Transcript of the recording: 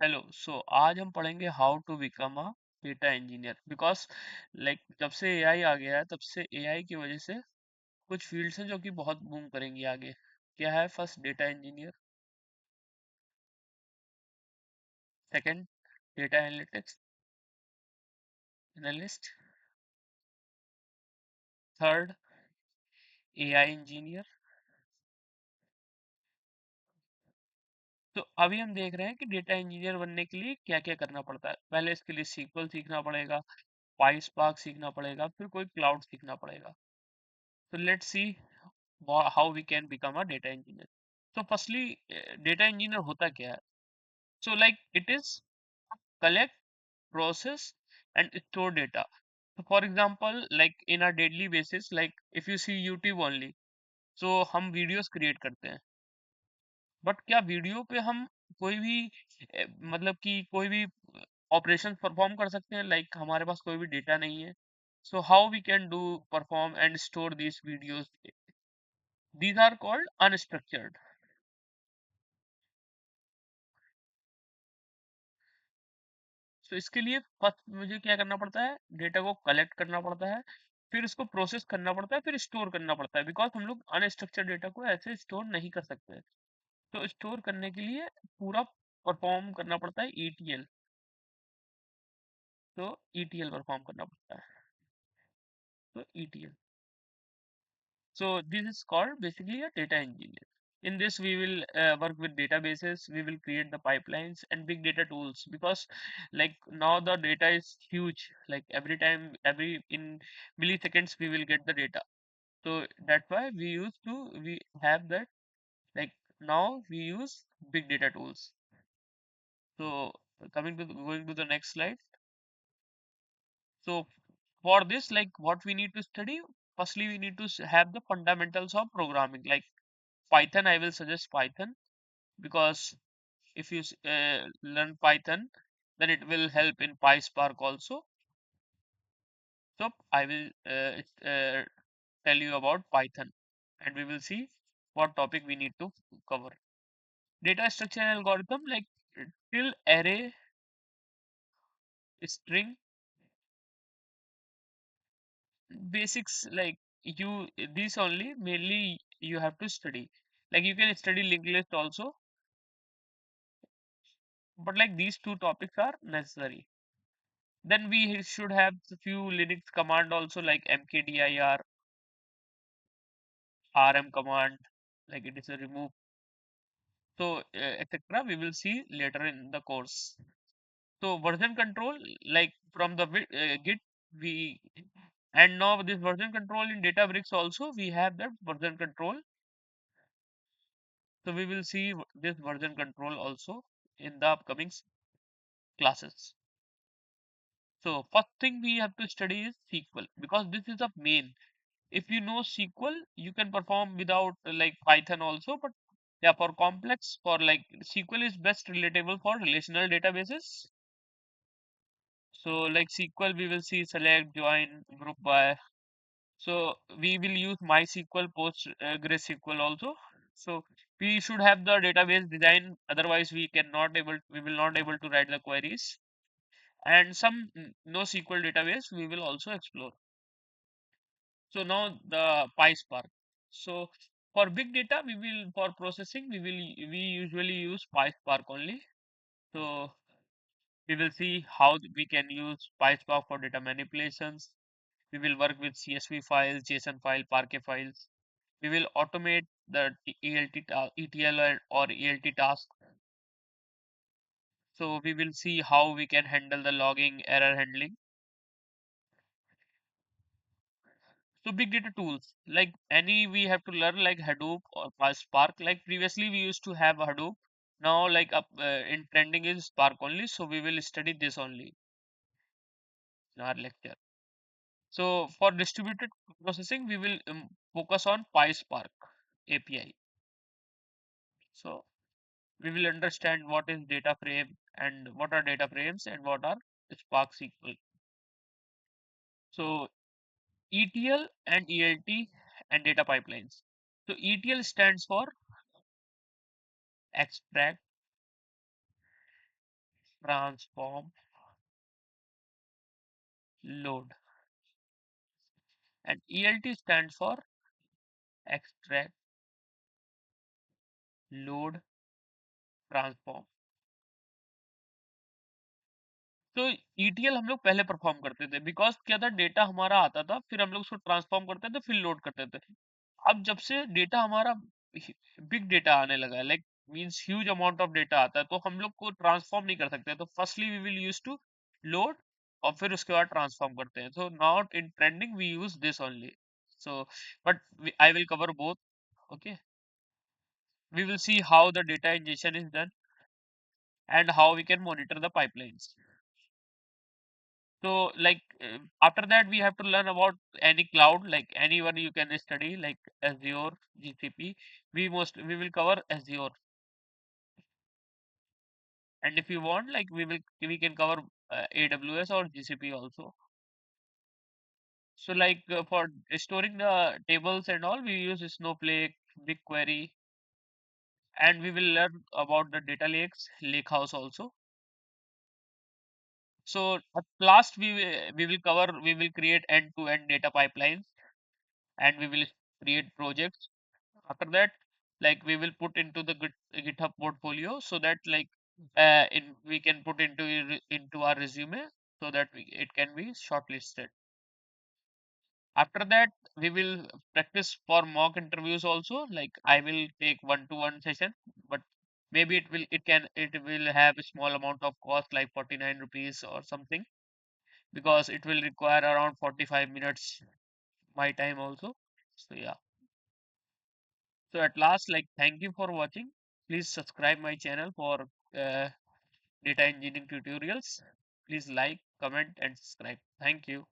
Hello सो आज हम पढ़ेंगे how to become a data engineer because जब से एआई आ गया है तब से एआई की वजह से कुछ फील्ड्स हैं जो कि बहुत बूम करेंगी आगे। क्या है? First data engineer, second data analytics analyst, third AI engineer. तो अभी हम देख रहे हैं कि डेटा इंजीनियर बनने के लिए क्या क्या करना पड़ता है। पहले इसके लिए सीक्वल सीखना पड़ेगा, पाइस्पार्क सीखना पड़ेगा, फिर कोई क्लाउड सीखना पड़ेगा। तो let's see how we can become a data engineer. तो फर्स्टली डेटा इंजीनियर होता क्या है? So like it is collect, process and store data. So for example, like in a daily basis, like if you see YouTube only, so हम videos create करते हैं, but क्या video पे हम कोई भी मतलब कि कोई भी ऑपरेशन परफॉर्म कर सकते हैं? हमारे पास कोई भी डेटा नहीं है। So how we can do perform and store these videos? These are called unstructured. तो इसके लिए फर्स्ट मुझे क्या करना पड़ता है? डेटा को कलेक्ट करना पड़ता है, फिर उसको प्रोसेस करना पड़ता है, फिर स्टोर करना पड़ता है, बिकॉज हम लोग अनस्ट्रक्चर्ड डेटा को ऐसे स्टोर नहीं कर सकते। तो स्टोर करने के लिए पूरा परफॉर्म करना पड़ता है ईटीएल। तो ईटीएल परफॉर्म करना पड़ता है। तो ETL, so this is called basically a data engineer. In this, we will work with databases, we will create the pipelines and big data tools, because now the data is huge. Like every time, every in milliseconds, we will get the data. So that's why we have that. Like now we use big data tools. So going to the next slide. So for this, like what we need to study, firstly we need to have the fundamentals of programming. Like Python, I will suggest Python, because if you learn Python, then it will help in PySpark also. So I will tell you about Python, and we will see what topic we need to cover. Data structure and algorithm, like till array, string, basics, like you these only mainly you have to study. Like you can study linked list also, but like these two topics are necessary. Then we should have a few Linux command also, like mkdir, rm command, like it is a remove. So etc. We will see later in the course. So version control, like from the Git, we and now this version control in Databricks also we have that version control. So we will see this version control also in the upcoming classes. So first thing we have to study is SQL, because this is the main. If you know SQL, you can perform without like Python also. But yeah, for complex, for like SQL is best relatable for relational databases. So like SQL, we will see select, join, group by. So we will use MySQL, PostgreSQL also. So we should have the database design. Otherwise, we will not able to write the queries. And some NoSQL database we will also explore. So now the PySpark. So for big data, for processing we usually use PySpark only. So we will see how we can use PySpark for data manipulations. We will work with CSV files, JSON file, Parquet files. We will automate the ETL or ELT task. So we will see how we can handle the logging, error handling. So big data tools, like any we have to learn, like Hadoop or Spark. Like previously we used to have Hadoop. Now in trending is Spark only. So we will study this only in our lecture. So for distributed processing, we will focus on PySpark API. So we will understand what is data frame and what are data frames and what are Spark SQL. So ETL and ELT and data pipelines. So ETL stands for extract, transform, load. And ELT stands for extract, load, transform. तो ETL हम लोग पहले perform करते थे, because क्या था, data हमारा आता था, फिर हम लोग उसको ट्रांसफॉर्म करते थे, फिर लोड करते थे। अब जब से डेटा हमारा बिग डेटा आने लगा है, like means huge amount of data आता है, तो हम लोग को ट्रांसफॉर्म नहीं कर सकते। तो firstly we will use to load, और फिर उसके बाद ट्रांसफॉर्म करते हैं। So not in trending we use this only. So but I will cover both. Okay, we will see how the data ingestion is done and how we can monitor the pipelines. So like after that we have to learn about any cloud, like anyone you can study, like Azure, GCP. We will cover Azure, and if you want, like we can cover AWS or GCP also. So like for storing the tables and all, we use Snowflake, BigQuery, and we will learn about the data lakes, lakehouse also. So at last we will create end-to-end data pipelines, and we will create projects. After that, like we will put into the GitHub portfolio, so that like we can put into our resume, so that it can be shortlisted. After that, we will practice for mock interviews also. Like I will take one-to-one session, but maybe it will have a small amount of cost, like 49 rupees or something, because it will require around 45 minutes my time also. So yeah. So at last, like thank you for watching. Please subscribe my channel for data engineering tutorials. Please like, comment and subscribe. Thank you.